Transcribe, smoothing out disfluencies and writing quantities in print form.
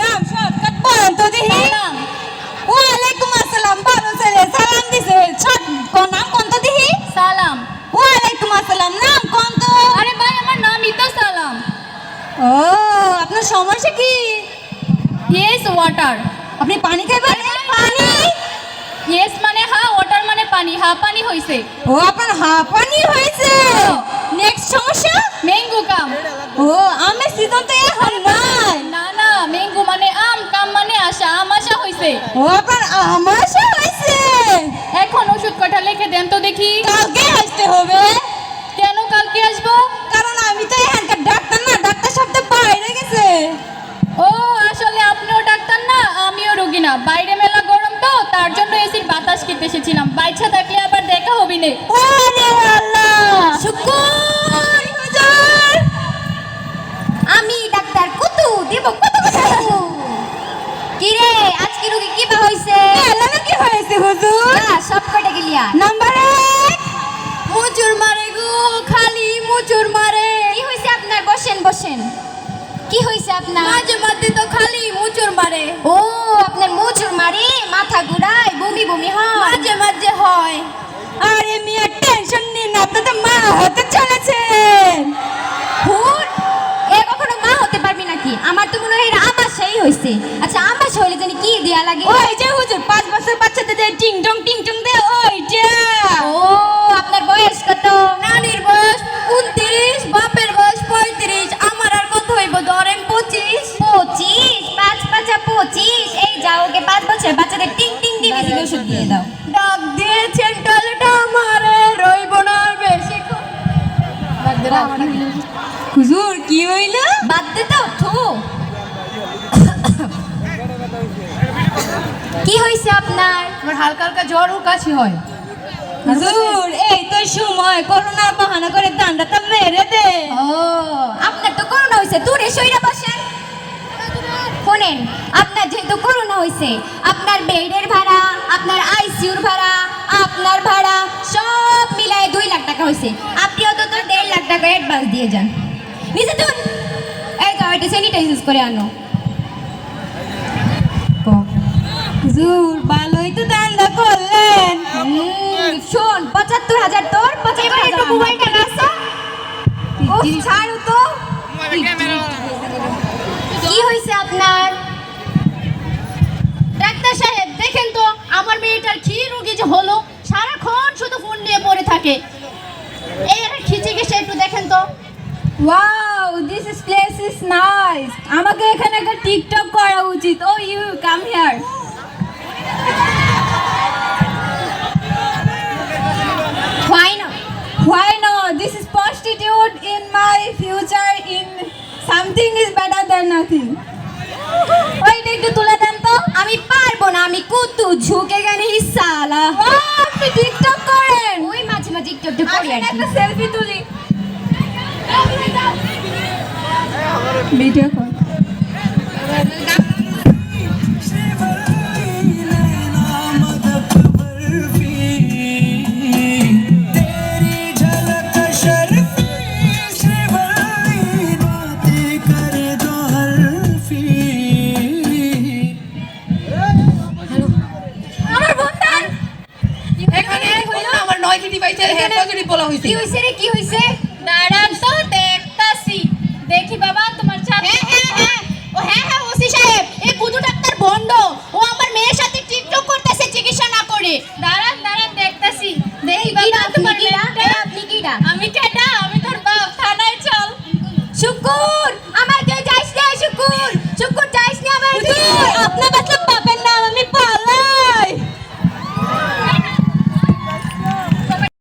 নাম শর্টকাট বলেন তো দেখি। ওয়ালাইকুম আসসালাম, ভালো ছেলে সালাম দিছে। শর্ট নাম কোন তো দেখি? সালাম। ওয়ালাইকুম আসসালাম, নাম কোন তো? আরে ভাই আমার নামই তো সালাম। ও আপনার সমস্যা কি? Yes water. আপনি পানি খাইবেন? পানি? ইয়েস মানে হ্যাঁ, ওয়াটার মানে পানি, হ্যাঁ পানি হইছে। ও আপনার হাঁপানি হয়েছে। নেক্সট সমস্যা? ম্যাঙ্গো কাম। ও আমের সিজন তো এখন নাই। না না, ম্যাঙ্গো মানে আম, কাম মানে আশা, আম আশা হইছে। ও আপনার আমাশা হয়েছে। এখন ওষুধ কটা লিখে দেন তো দেখি। কালকে আসতে হবে। কেন কালকে আসবো? কারণ আমি তো এখানকার ডাক্তার না, ডাক্তার শব্দ বাইরে গেছে। ও আসলে আপনিও ডাক্তার না, আমিও রোগী না। বাইরে মেলা গরম তো, তার জন্য এসির বাতাস খেতে এসেছিলাম। বাইচ্ছা থাকলে আবার দেখা হবি না। ওরে আল্লাহ, শুকুর হুজুর। আমি ডাক্তার কুতু দিব কত কত। কি রে আজকে রোগী কি বা হইছে? এলাকা কি হয়েছে হুজুর? যা সব কটা গেলিয়া। নাম্বার 1 মুচুর মারে গো, খালি মুচুর মারে। কি হইছে আপনার? বসেন বসেন। কি হইছে আপনার? মাঝে মাঝে তো খালি মুচুর মারে। ও আপনার মুচুর মারে, মাথা ঘুরায়, বমি বমি হয়। মাঝে মাঝে হয়। আরে মিয়া টেনশন নিন না, আপনি তো মা হতে চলেছেন। হুট এ কখনো মা হতে পারবি নাকি? আমার তো মনে হয় এর আমাশাই হইছে। আচ্ছা আমাশা হইলে জানি কি দেয়া লাগে? ওই যে হুজুর 5 বছর বাচ্চাদের যে টিং টং দে ওইটা। ও আপনার বয়স কত? নানির বয়স 29, বাপের বয়স 35, আমার আর কত হইব? ধরেন 25। 25 5 5 25। এই যাও ওকে 5 বছর বাচ্চাদের টিং টিং ডিভিজির ওষুধ দিয়ে দাও। ডাক দিয়েছেন টয়লেটে আমারে, রইব না আর বেশিক্ষণ। হুজুর কি হইল? বাদ দে তো থু। কি হইছে আপনার? আমার হালকা হালকা জ্বর ও কাশি হয়। হুজুর এই তো সময়, করোনার বাহানা করে দান্ডাটা মেরে দে। ও আপনার তো করোনা হইছে, দূরে সইরা বসেন। শোনেন, আপনার যেহেতু করোনা হইছে, আপনার বেডের ভাড়া, আপনার আইসিইউর ভাড়া, আপনার ভাড়া সব মিলায় 2 লাখ টাকা হইছে। আপনি অন্তত 1.5 লাখ টাকা অ্যাডভান্স দিয়ে যান। নিচে তুল। এই যাও এটা স্যানিটাইজ করে আনো। হুজুর ভালোই তো দান্দা করলেন। শোন 75,000 তোর, 75,000 একটু মোবাইলটা রাখো। ও ছাড়ো তো। কি হইছে আপনার? ডাক্তার সাহেব দেখেন তো আমার মেয়েটার কি রোগী যে হলো, সারাক্ষণ শুধু ফোন নিয়ে পড়ে থাকে। এই একটা খিচে গেছে, একটু দেখেন তো। Wow this place is nice. আমাকে এখানে একটা টিকটক করা উচিত। Oh you come here. Why not? Why not? This is prostitute in my future in something is better than nothing. ওইটা একটু তুলে দেন তো। আমি পারবো না, আমি কুতু ঝুঁকে গেলে হিসালা। আপনি টিকটক করেন? ওই মাঝে মাঝে একটু একটু করি আর কি। একটা সেলফি তুলি। Video call. আমার 9 কেজি পাইছে, হ্যাঁ পজিটিভ বলা হইছে। কি হইছে রে, কি হইছে? দাঁড়ান তো দেখতাছি। দেখি বাবা তোমার ছাত্র। হ্যাঁ ওসি সাহেব, এই বুধু ডাক্তার বন্ড, ও আমার মেয়ের সাথে টিকটক করতেছে চিকিৎসা না করে। দাঁড়ান দেখতাছি। দেখি বাবা তোমার মেয়েটা। আপনি কিডা? আমি কেডা? আমি তোর বাপ, থানায় চল। শুকুর আমার কে যাইস না, শুকুর শুকুর যাইস না আমার। আপনার বাচ্চা